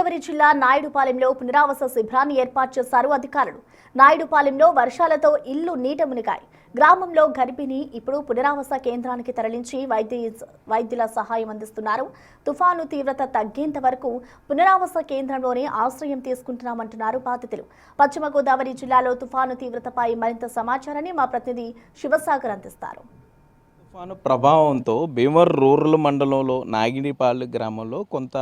గోదావరి జిల్లా నాయుడుపాలెంలో పునరావాస శిబిరాన్ని ఏర్పాటు చేశారు అధికారులు. నాయుడుపాలెంలో వర్షాలతో ఇల్లు నీట మునిగాయి. గ్రామంలో గర్భిణి ఇప్పుడు పునరావాస కేంద్రానికి తరలించి వైద్యుల సహాయం అందిస్తున్నారు. తుఫాను తీవ్రత తగ్గేంత వరకు పునరావాస కేంద్రంలోనే ఆశ్రయం తీసుకుంటున్నామంటున్నారు బాధితులు. పశ్చిమ గోదావరి జిల్లాలో తుఫాను తీవ్రతపై మరింత సమాచారాన్ని మా ప్రతినిధి శివసాగర్ అందిస్తారు. తుఫాను ప్రభావంతో భీమవరం రూరల్ మండలంలో నాగిడిపాలెం గ్రామంలో కొంత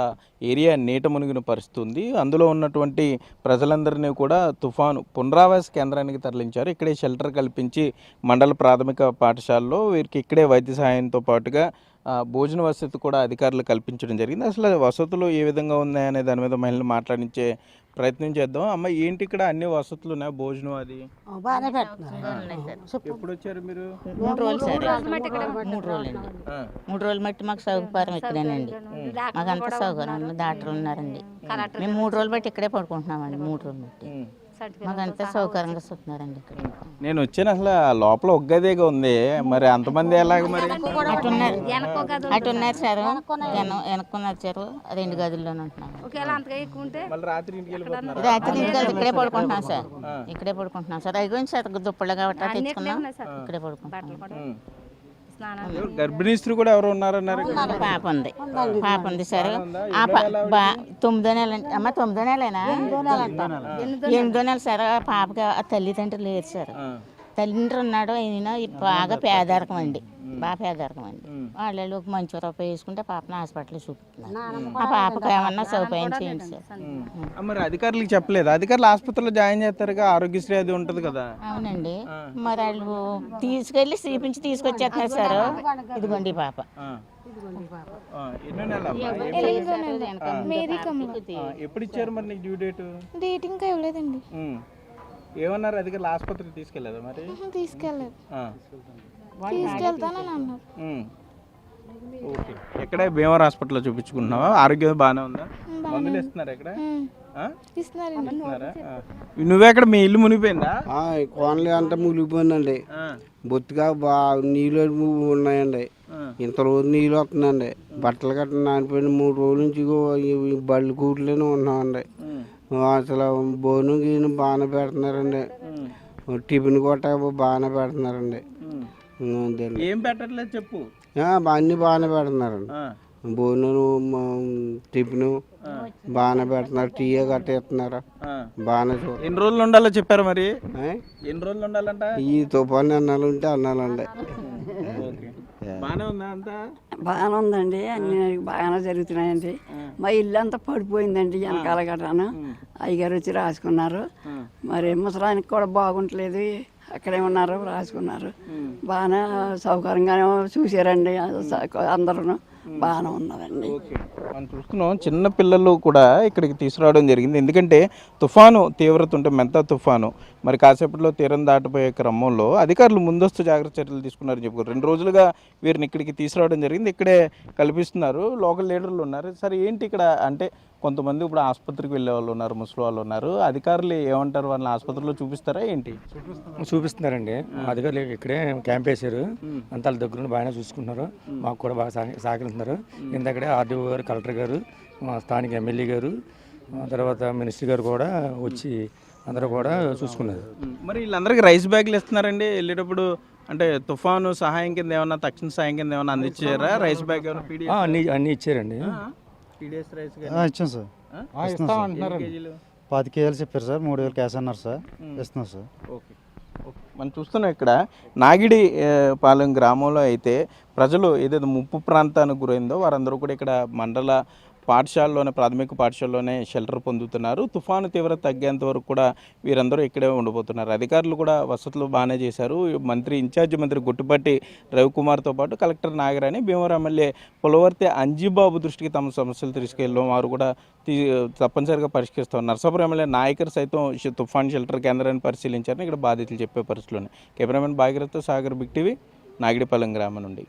ఏరియా నీట మునిగిన పరిస్థితి ఉంది. అందులో ఉన్నటువంటి ప్రజలందరినీ కూడా తుఫాను పునరావాస కేంద్రానికి తరలించారు. ఇక్కడే షెల్టర్ కల్పించి మండల ప్రాథమిక పాఠశాలలో వీరికి ఇక్కడే వైద్య సహాయంతో పాటుగా భోజన వసతి కూడా అధికారులు కల్పించడం జరిగింది. అసలు వసతులు ఏ విధంగా ఉన్నాయనే దాని మీద మహిళలు మాట్లాడించే ప్రయత్నం చేద్దాం. అమ్మ, ఏంటి ఇక్కడ అన్ని వసతులు ఉన్నాయి, భోజనం అది ఎప్పుడు వచ్చారు మీరు? 3 రోజులు సార్. 3 రోజులండి. 3 రోజులు బట్టి మాకు సౌకర్యం ఇక్కడేనండి. మాకంతా సౌకర్యం, డాక్టర్ ఉన్నారండి. మేము 3 రోజులు బట్టి ఇక్కడే పడుకుంటున్నామండి. 3 రోజులు బట్టి మాకంతా సౌకర్యంగా చూస్తున్నారండి ఇక్కడ. నేను వచ్చాను, అసలు లోపల ఒక్కదేగా ఉంది, మరి అంతమంది ఎలాగ? మరి అటున్నారు సార్, వెనక్కున్నారు సార్. 2 గదుల్లోనే ఉంటున్నాం. రాత్రి ఇంటికి వెళ్ళిపోతున్నారు? రాత్రి ఇంటికి వెళ్తే ఇక్కడే పడుకుంటున్నాం సార్. ఇక్కడే పడుకుంటున్నాం సార్. అయిపోయింది సార్, దుప్పళ్ళు కాబట్టి తెచ్చుకున్నాం, ఇక్కడే పడుకుంటున్నాం. గర్భిణీ స్త్రీ కూడా ఎవరు ఉన్నారన్నారు? పాప ఉంది సార్. 9వ నెల అమ్మ, 9వ నెలేనా? 8వ నెల సార్. పాపకి తల్లిదండ్రులు లేరు సార్. తల్లిదండ్రులు ఉన్నాడు, ఆయన బాగా పేదరికం అండి, బాగా పేదరికం అండి. వాళ్ళు ఒక మంచి రూపాయి వేసుకుంటే పాపను హాస్పిటల్ చూపుతున్నారు. ఆ పాపకు ఏమన్నా సౌకర్యం చేయండి సార్. మరి అధికారులకు చెప్పలేదు? అధికారులు ఆసుపత్రిలో జాయిన్ చేస్తారుగా, ఆరోగ్యశ్రీ అది ఉంటుంది కదా? అవునండి, మరి వాళ్ళు తీసుకెళ్ళి చూపించి తీసుకొచ్చేస్తున్నారు సార్. ఇదిగోండి పాప. ఎప్పుడు ఇచ్చారు మరి నీకు డ్యూ డేట్? డేట్ ఇంకా ఇవ్వలేదండి. ఏమన్నారు అధికారులు? ఆసుపత్రికి తీసుకెళ్ళదా? మరి తీసుకెళ్ళలేదు. తీసుకెళ్తానని అన్నారు. ఓకే, ఎక్కడ భీమవరం హాస్పిటల్లో చూపించుకుంటున్నావా? ఆరోగ్యం బాగానే ఉందా? మందులు ఇస్తున్నారు ఇక్కడ? నువ్వెక్కడ? మీ ఇల్లు మునిగిపోయిందా? కోనలు అంతా మునిగిపోయిందండి. బొత్తిగా నీళ్ళు ఉన్నాయండి. ఇంత రోజు నీళ్ళు వస్తుందండి. బట్టలు గట్ట నానిపోయిన 3 రోజుల నుంచి బళ్ళు కూట్లోనే ఉన్నామండి. అసలు భోజనం గీను బాగానే పెడుతున్నారండి. టిఫిన్ కూడా బాగానే పెడుతున్నారండి. ఏం పెట్టట్లేదు చెప్పు. అన్నీ బాగానే పెడుతున్నారండి. భోజనం, టిఫిన్ బాగానే పెడుతున్నారు. టీ గట్ట ఇస్తున్నారు. బాగానే చూడండి. ఎన్ని రోజులు ఉండాలో చెప్పారు మరి? ఎన్ని రోజులు ఉండాలంట? ఈ తుఫాను అన్నాలు ఉంటే అన్నాలండి. బాగానే ఉందా అంతా? బాగానే ఉందండి, అన్ని బాగానే జరుగుతున్నాయండి. మా ఇల్లు అంతా పడిపోయిందండి వెనకాల గట్రాను. అయ్యగారు వచ్చి రాసుకున్నారు. మరి ముసలానికి కూడా బాగుంటలేదు, అక్కడే ఉన్నారు, రాసుకున్నారు. బాగానే సౌకర్యంగానే చూసారండి అందరూ. బాగానే ఉన్నదండి. మనం చూస్తున్నాం, చిన్న పిల్లలు కూడా ఇక్కడికి తీసుకురావడం జరిగింది. ఎందుకంటే తుఫాను తీవ్రత ఉంటే, మెంతా తుఫాను మరి కాసేపట్లో తీరం దాటిపోయే క్రమంలో అధికారులు ముందస్తు జాగ్రత్త చర్యలు తీసుకున్నారని చెప్పుకోరు. 2 రోజులుగా వీరిని ఇక్కడికి తీసుకురావడం జరిగింది. ఇక్కడే కల్పిస్తున్నారు. లోకల్ లీడర్లు ఉన్నారు. సరే, ఏంటి ఇక్కడ అంటే కొంతమంది ఇప్పుడు ఆసుపత్రికి వెళ్ళే వాళ్ళు ఉన్నారు, ముసలి వాళ్ళు ఉన్నారు. అధికారులు ఏమంటారు? వాళ్ళని ఆసుపత్రిలో చూపిస్తారా ఏంటి? చూపిస్తున్నారండి. అధికారులు ఇక్కడే క్యాంప్ వేసారు. అంతా వాళ్ళ దగ్గర బాగానే చూసుకుంటున్నారు. మాకు కూడా బాగా సహకరిస్తున్నారు. ఇందక్కడే ఆర్డీఓ గారు, కలెక్టర్ గారు, మా స్థానిక ఎమ్మెల్యే గారు, తర్వాత మినిస్టర్ గారు కూడా వచ్చి అందరూ కూడా చూసుకున్నారు. మరి వీళ్ళందరికీ రైస్ బ్యాగులు ఇస్తున్నారండి వెళ్ళేటప్పుడు? అంటే తుఫాను సహాయం కింద ఏమన్నా, తక్షణ సహాయం కింద ఏమన్నా అందించారా? రైస్ బ్యాగ్ అన్నీ ఇచ్చారండి. ఇచ్చాం సార్. 10 కేజీలు చెప్పారు సార్. 3,000 క్యాష్ అన్నారు సార్. ఇస్తున్నాం సార్. ఓకే, మనం చూస్తున్నాం ఇక్కడ నాగిడి పాలెం గ్రామంలో అయితే ప్రజలు ఏదైతే ముప్పు ప్రాంతానికి గురైందో వారందరూ కూడా ఇక్కడ మండల పాఠశాలలోనే, ప్రాథమిక పాఠశాలలోనే షెల్టర్ పొందుతున్నారు. తుఫాను తీవ్రత తగ్గేంత వరకు కూడా వీరందరూ ఇక్కడే ఉండిపోతున్నారు. అధికారులు కూడా వసతులు బాగానే చేశారు. ఇన్ఛార్జి మంత్రి గుట్టుపట్టి రవికుమార్తో పాటు కలెక్టర్ నాగరాణి, భీమవరం ఎమ్మెల్యే పులవర్తి అంజీబాబు దృష్టికి తమ సమస్యలు తీసుకెళ్ళడం వారు కూడా తప్పనిసరిగా పరిష్కరిస్తారు. నర్సాపురం ఎమ్మెల్యే నాయకర్ సైతం తుఫాన్ షెల్టర్ కేంద్రాన్ని పరిశీలించారని ఇక్కడ బాధితులు చెప్పే పరిస్థితుల్లోనే. Cameraman Bhagiratha, Sagar, big TV, Nagidipalem గ్రామం నుండి.